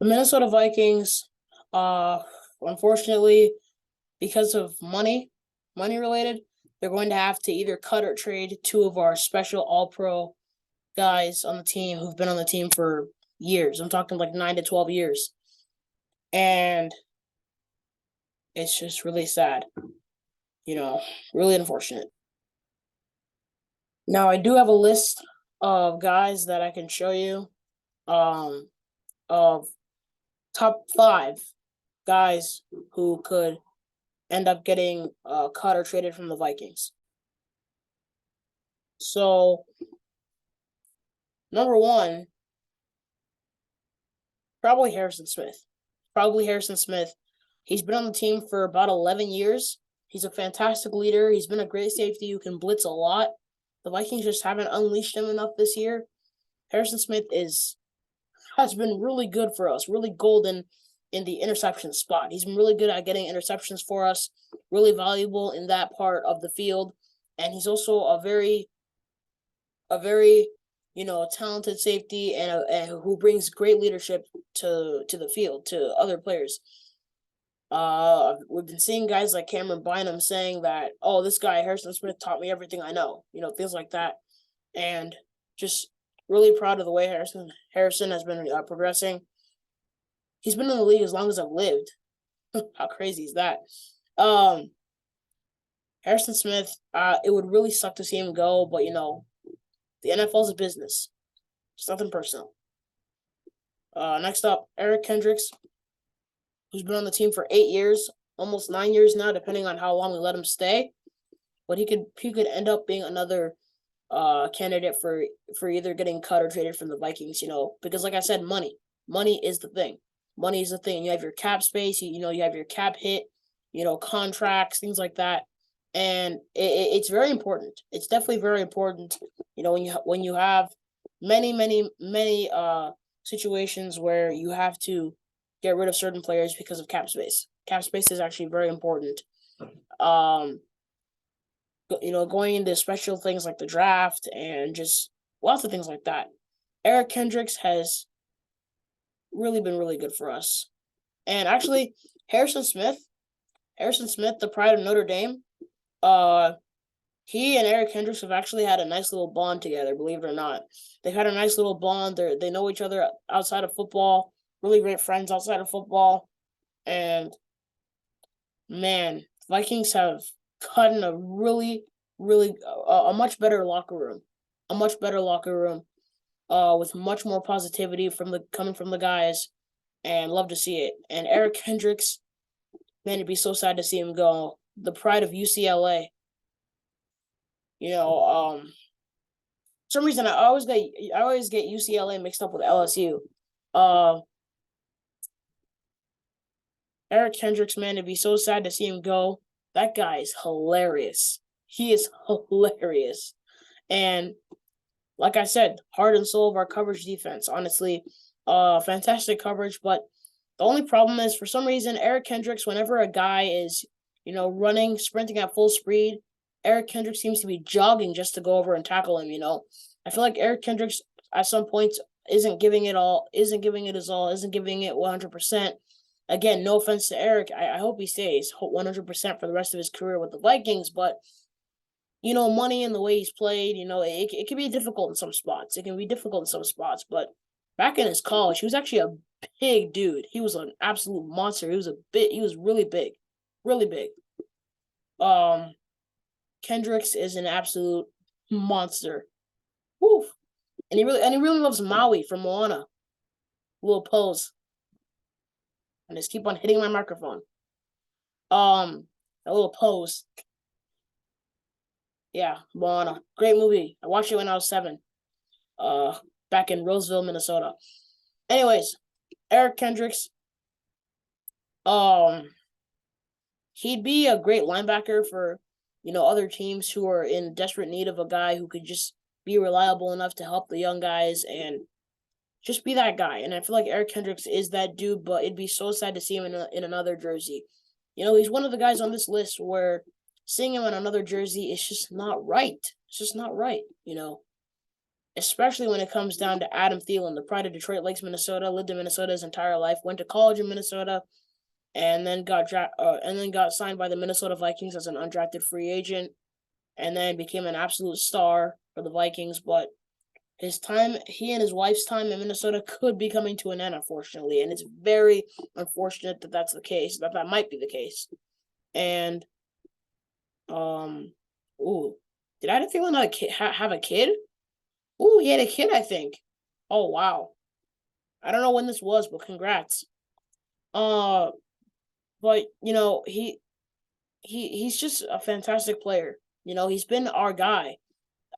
The Minnesota Vikings, unfortunately, because of money related, they're going to have to either cut or trade two of our special all pro guys on the team who've been on the team for years. I'm talking like 9 to 12 years. And it's just really sad, you know, really unfortunate. Now I do have a list of guys that I can show you, um, of top 5 guys who could end up getting cut or traded from the Vikings. So number one, probably Harrison Smith. Probably Harrison Smith. He's been on the team for about 11 years. He's a fantastic leader. He's been a great safety who can blitz a lot. The Vikings just haven't unleashed him enough this year. Harrison Smith has been really good for us, really golden in the interception spot. He's been really good at getting interceptions for us, really valuable in that part of the field. And he's also a very talented safety and who brings great leadership to the field to other players. We've been seeing guys like Cameron Bynum saying that, oh, this guy Harrison Smith taught me everything I know, things like that, and just really proud of the way Harrison has been progressing. He's been in the league as long as I've lived. How crazy is that? Harrison Smith, it would really suck to see him go, but the NFL is a business. It's nothing personal. Next up, Eric Kendricks, who's been on the team for 8 years, almost 9 years now, depending on how long we let him stay. But he could end up being another candidate for either getting cut or traded from the Vikings, because like I said, money is the thing. Money is the thing. You have your cap space, you have your cap hit, contracts, things like that. And it's very important. It's definitely very important, when you have many situations where you have to get rid of certain players because of cap space. Cap space is actually very important. Going into special things like the draft and just lots of things like that. Eric Kendricks has really been really good for us. And actually, Harrison Smith, the pride of Notre Dame, he and Eric Kendricks have actually had a nice little bond together, believe it or not. They've had a nice little bond. They know each other outside of football, really great friends outside of football. And man, Vikings have gotten a really, really a much better locker room. A much better locker room with much more positivity coming from the guys, and love to see it. And Eric Kendricks, man, it'd be so sad to see him go. The pride of UCLA. For some reason I always get UCLA mixed up with LSU. Eric Kendricks, man, it'd be so sad to see him go. That guy is hilarious. He is hilarious. And like I said, heart and soul of our coverage defense. Honestly, fantastic coverage. But the only problem is, for some reason, Eric Kendricks, whenever a guy is, sprinting at full speed, Eric Kendricks seems to be jogging just to go over and tackle him. I feel like Eric Kendricks at some points isn't giving it his all, isn't giving it 100%. Again, no offense to Eric. I hope he stays 100% for the rest of his career with the Vikings, but money and the way he's played, it can be difficult in some spots. It can be difficult in some spots, but back in his college, he was actually a big dude. He was an absolute monster. He was really big. Really big. Kendricks is an absolute monster. Woof. And he really loves Maui from Moana. Little pose. And just keep on hitting my microphone. A little pose. Yeah, Moana. Great movie. I watched it when I was 7. Back in Roseville, Minnesota. Anyways, Eric Kendricks. He'd be a great linebacker for, other teams who are in desperate need of a guy who could just be reliable enough to help the young guys and just be that guy. And I feel like Eric Kendricks is that dude, but it'd be so sad to see him in another jersey. He's one of the guys on this list where seeing him in another jersey is just not right. It's just not right, especially when it comes down to Adam Thielen, the pride of Detroit Lakes, Minnesota, lived in Minnesota his entire life, went to college in Minnesota, and then got signed by the Minnesota Vikings as an undrafted free agent, and then became an absolute star for the Vikings. But he and his wife's time in Minnesota could be coming to an end, unfortunately, and it's very unfortunate that that's the case. That might be the case. And ooh, did Adam Thielen have a kid? Ooh, he had a kid, I think. Oh wow, I don't know when this was, but congrats. Uh, but he's just a fantastic player. He's been our guy,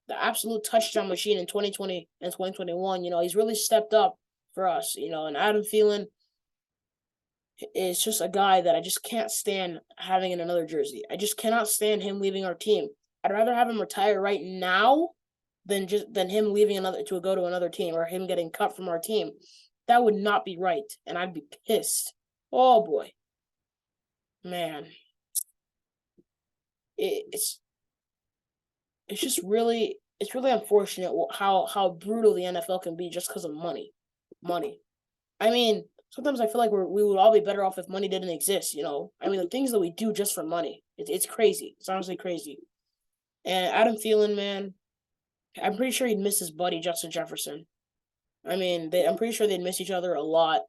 the absolute touchdown machine in 2020 and 2021. He's really stepped up for us. And Adam Thielen is just a guy that I just can't stand having in another jersey. I just cannot stand him leaving our team. I'd rather have him retire right now than him leaving to go to another team or him getting cut from our team. That would not be right, and I'd be pissed. Oh boy, man, it's just really unfortunate how brutal the NFL can be just because of money. Money. I mean, sometimes I feel like we would all be better off if money didn't exist. I mean, the things that we do just for money, it's crazy. It's honestly crazy. And Adam Thielen, man, I'm pretty sure he'd miss his buddy Justin Jefferson. I mean, I'm pretty sure they'd miss each other a lot.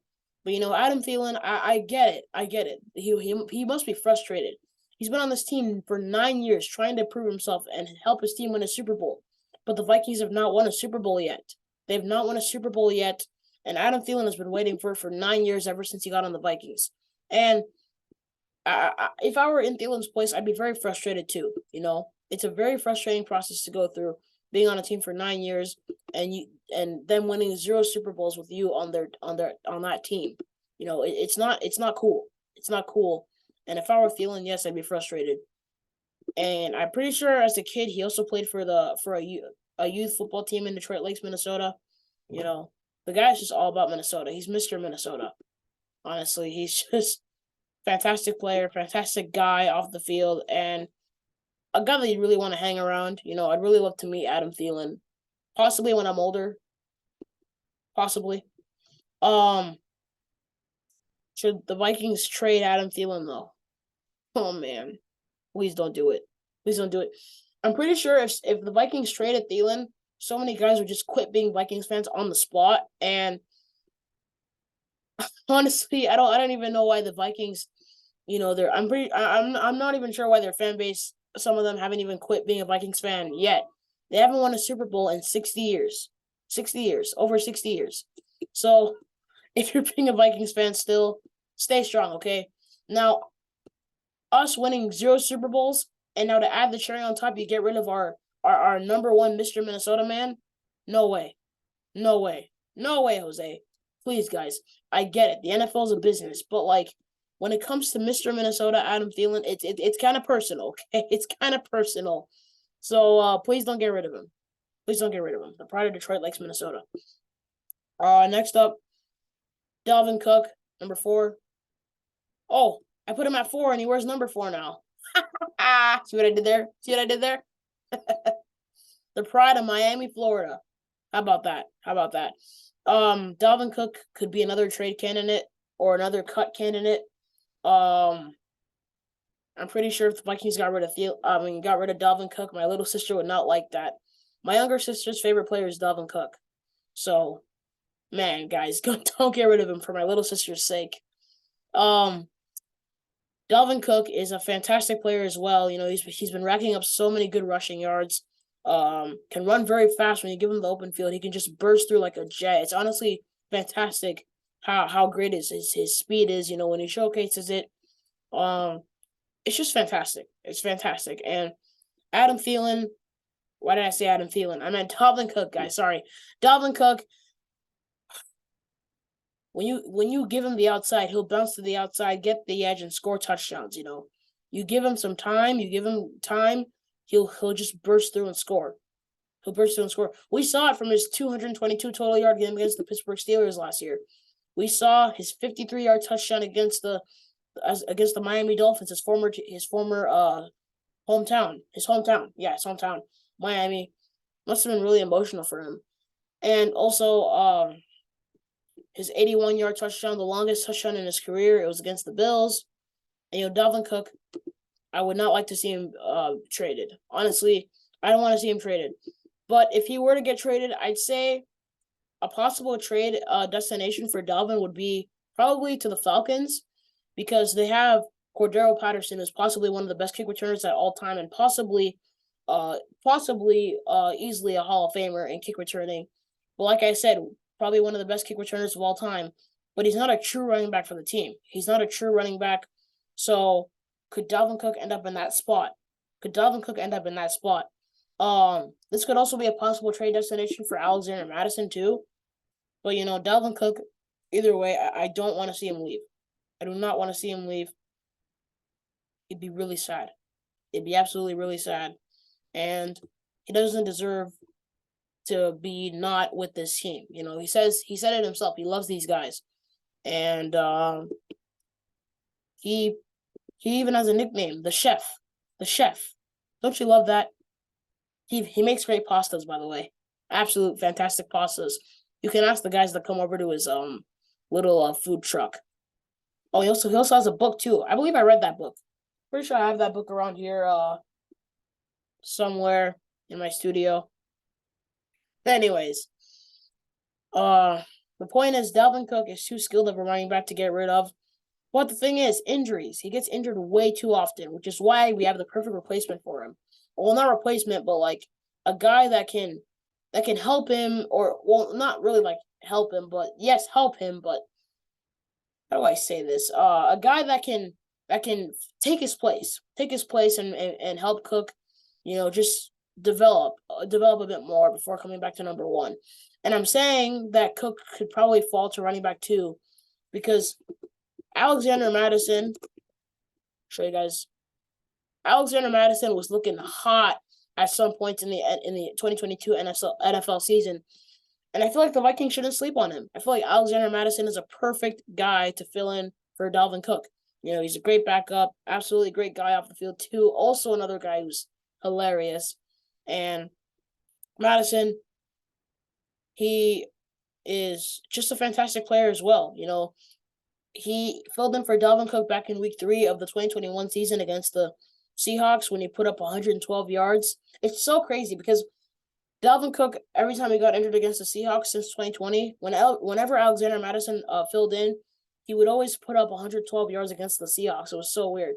But Adam Thielen, I get it. I get it. He must be frustrated. He's been on this team for 9 years trying to prove himself and help his team win a Super Bowl. But the Vikings have not won a Super Bowl yet. They've not won a Super Bowl yet. And Adam Thielen has been waiting for 9 years ever since he got on the Vikings. And if I were in Thielen's place, I'd be very frustrated too. It's a very frustrating process to go through, being on a team for 9 years and them winning 0 Super Bowls with you on that team. It's not cool. It's not cool. And if I were Thielen, yes, I'd be frustrated. And I'm pretty sure as a kid he also played for a youth football team in Detroit Lakes, Minnesota. The guy's just all about Minnesota. He's Mr. Minnesota. Honestly, he's just fantastic player, fantastic guy off the field, and a guy that you really want to hang around. I'd really love to meet Adam Thielen, possibly when I'm older. Possibly. Should the Vikings trade Adam Thielen though? Oh man, please don't do it. Please don't do it. I'm pretty sure if the Vikings traded Thielen, so many guys would just quit being Vikings fans on the spot. And honestly, I don't even know why the Vikings, I'm not even sure why their fan base, some of them haven't even quit being a Vikings fan yet. They haven't won a Super Bowl in 60 years. 60 years, over 60 years. So if you're being a Vikings fan still, stay strong, okay? Now, us winning 0 Super Bowls, and now to add the cherry on top, you get rid of our number one Mr. Minnesota man? No way. No way. No way, Jose. Please, guys. I get it. The NFL is a business, but when it comes to Mr. Minnesota, Adam Thielen, it's kind of personal, okay? It's kind of personal. So please don't get rid of him. Please don't get rid of him. The pride of Detroit Lakes, Minnesota. Next up, Dalvin Cook, number 4. Oh, I put him at 4, and he wears number 4 now. See what I did there? See what I did there? The pride of Miami, Florida. How about that? Dalvin Cook could be another trade candidate or another cut candidate. I'm pretty sure if the Vikings got rid of Dalvin Cook, my little sister would not like that. My younger sister's favorite player is Dalvin Cook. So, man, guys, don't get rid of him for my little sister's sake. Dalvin Cook is a fantastic player as well. He's been racking up so many good rushing yards. Can run very fast when you give him the open field. He can just burst through like a jet. It's honestly fantastic how great his speed is. When he showcases it, it's just fantastic. It's fantastic. And Adam Thielen. Why did I say Adam Thielen? I meant Dalvin Cook, guys. Sorry, Dalvin Cook. When you give him the outside, he'll bounce to the outside, get the edge, and score touchdowns. You give him some time. He'll just burst through and score. We saw it from his 222 total yard game against the Pittsburgh Steelers last year. We saw his 53-yard touchdown against the Miami Dolphins, his former hometown. Miami. Must have been really emotional for him. And also, his 81-yard touchdown, the longest touchdown in his career, it was against the Bills. And Dalvin Cook, I would not like to see him traded. Honestly, I don't want to see him traded. But if he were to get traded, I'd say a possible trade destination for Dalvin would be probably to the Falcons, because they have Cordero Patterson, who's possibly one of the best kick returners at all time, and possibly easily a Hall of Famer in kick returning. But like I said, probably one of the best kick returners of all time. But he's not a true running back for the team. He's not a true running back. So could Dalvin Cook end up in that spot? This could also be a possible trade destination for Alexander Madison too. But Dalvin Cook, either way, I don't want to see him leave. I do not want to see him leave. It'd be really sad. It'd be absolutely really sad. And he doesn't deserve to be not with this team. He said it himself. He loves these guys. And he even has a nickname, the Chef. The Chef. Don't you love that? He makes great pastas, by the way. Absolute fantastic pastas. You can ask the guys that come over to his little food truck. Oh, he also has a book too. I believe I read that book. Pretty sure I have that book around here somewhere in my studio. But anyways, the point is Dalvin Cook is too skilled of a running back to get rid of. But the thing is, injuries. He gets injured way too often, which is why we have the perfect replacement for him. Well, not replacement, but like a guy that can help him, or not really like help him, but yes, help him. But how do I say this? A guy that can take his place, and help Cook, just develop a bit more before coming back to number one. And I'm saying that Cook could probably fall to running back two, because Alexander Madison, show you guys. Alexander Madison was looking hot at some point in the 2022 NFL season, and I feel like the Vikings shouldn't sleep on him. I feel like Alexander Madison is a perfect guy to fill in for Dalvin Cook. He's a great backup, absolutely great guy off the field too. Also another guy who's hilarious. And Madison, he is just a fantastic player as well. He filled in for Dalvin Cook back in week 3 of the 2021 season against the Seahawks when he put up 112 yards. It's so crazy because Dalvin Cook, every time he got injured against the Seahawks since 2020, whenever Alexander Madison filled in, he would always put up 112 yards against the Seahawks. It was so weird.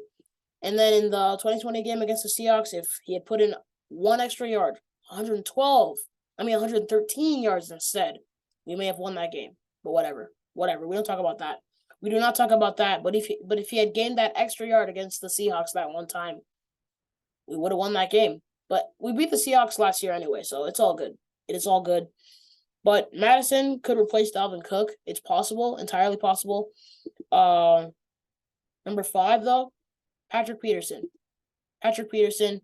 And then in the 2020 game against the Seahawks, if he had put in one extra yard, 113 yards instead, we may have won that game. But whatever. We don't talk about that. We do not talk about that. But if he had gained that extra yard against the Seahawks that one time, we would have won that game. But we beat the Seahawks last year anyway, so it's all good. It is all good. But Madison could replace Dalvin Cook. It's possible, entirely possible. Number 5, though, Patrick Peterson. Patrick Peterson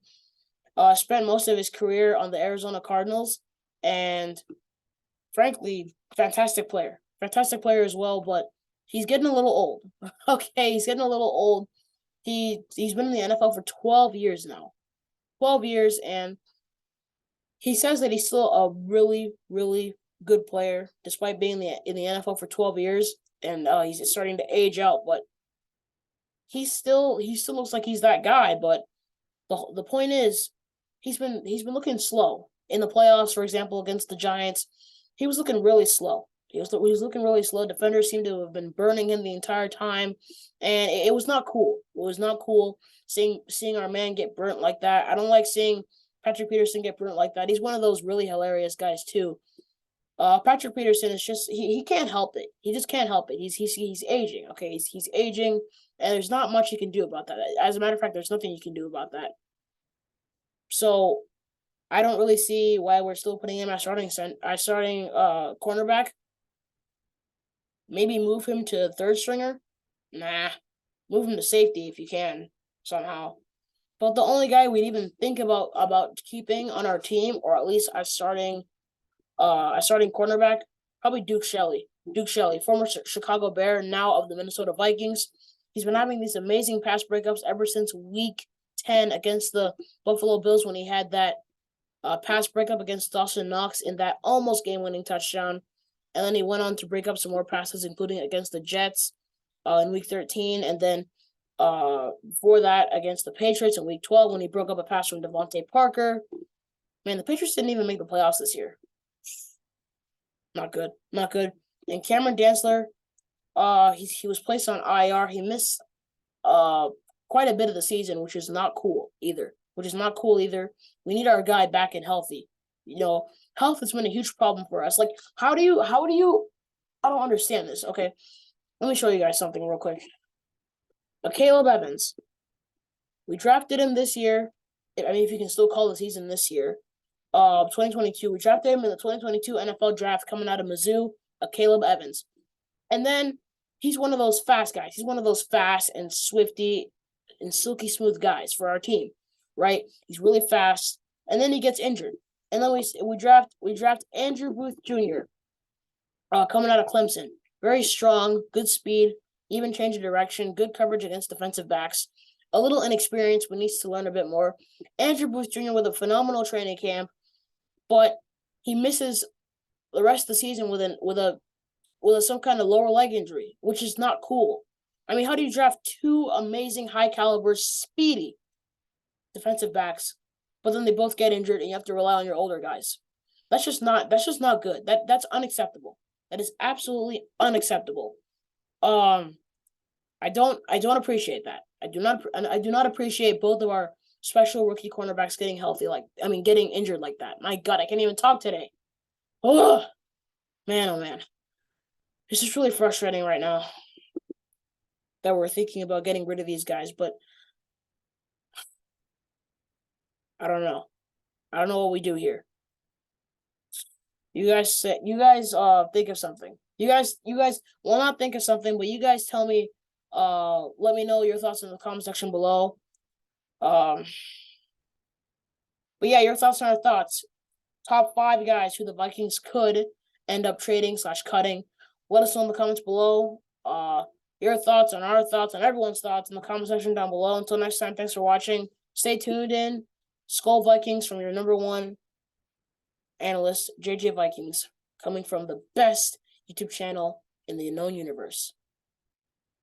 spent most of his career on the Arizona Cardinals, and frankly, fantastic player. Fantastic player as well, but he's getting a little old. Okay, he's getting a little old. He's been in the NFL for 12 years now. 12 years, and he says that he's still a really, really good player, despite being in the NFL for 12 years, and he's starting to age out, but he still looks like he's that guy. But the point is, he's been looking slow in the playoffs. For example, against the Giants, he was looking really slow. He was looking really slow. Defenders seemed to have been burning him the entire time, and it was not cool. It was not cool seeing our man get burnt like that. I don't like seeing Patrick Peterson get burnt like that. He's one of those really hilarious guys too. Patrick Peterson is just he can't help it. He just can't help it. He's aging. Okay, he's aging, and there's not much you can do about that. As a matter of fact, there's nothing you can do about that. So I don't really see why we're still putting him as starting cornerback. Maybe move him to third stringer. Nah, move him to safety if you can somehow. But the only guy we'd even think about keeping on our team, or at least as starting cornerback, probably Duke Shelley. Duke Shelley, former Chicago Bear, now of the Minnesota Vikings. He's been having these amazing pass breakups ever since week 10 against the Buffalo Bills when he had that pass breakup against Dawson Knox in that almost game-winning touchdown. And then he went on to break up some more passes, including against the Jets in Week 13. And then before that, against the Patriots in Week 12, when he broke up a pass from Devontae Parker. Man, the Patriots didn't even make the playoffs this year. Not good. Not good. And Cameron Dantzler, he was placed on IR. He missed quite a bit of the season, which is not cool either. We need our guy back and healthy. Health has been a huge problem for us. Like, how do you I don't understand this. Okay. Let me show you guys something real quick. Caleb Evans. We drafted him this year. I mean, if you can still call the season this year. 2022. We drafted him in the 2022 NFL draft coming out of Mizzou, Caleb Evans. And then he's one of those fast guys. He's one of those fast and swifty and silky smooth guys for our team, right? He's really fast. And then he gets injured. And then we draft Andrew Booth Jr. Coming out of Clemson. Very strong, good speed, even change of direction, good coverage against defensive backs. A little inexperienced, but needs to learn a bit more. Andrew Booth Jr. with a phenomenal training camp, but he misses the rest of the season with some kind of lower leg injury, which is not cool. I mean, how do you draft two amazing, high caliber, speedy defensive backs, but then they both get injured and you have to rely on your older guys? That's just not good. That's unacceptable. That is absolutely unacceptable. I don't appreciate that. I do not appreciate both of our special rookie cornerbacks getting getting injured like that. My God, I can't even talk today. Oh man. It's just really frustrating right now that we're thinking about getting rid of these guys, but I don't know. I don't know what we do here. You guys think of something. You guys will not think of something, but you guys tell me, let me know your thoughts in the comment section below. But yeah, your thoughts on our thoughts. Top 5 guys who the Vikings could end up trading / cutting. Let us know in the comments below. Your thoughts on our thoughts, on everyone's thoughts in the comment section down below. Until next time, thanks for watching. Stay tuned in. Skull Vikings from your #1 analyst, JJ Vikings, coming from the best YouTube channel in the known universe.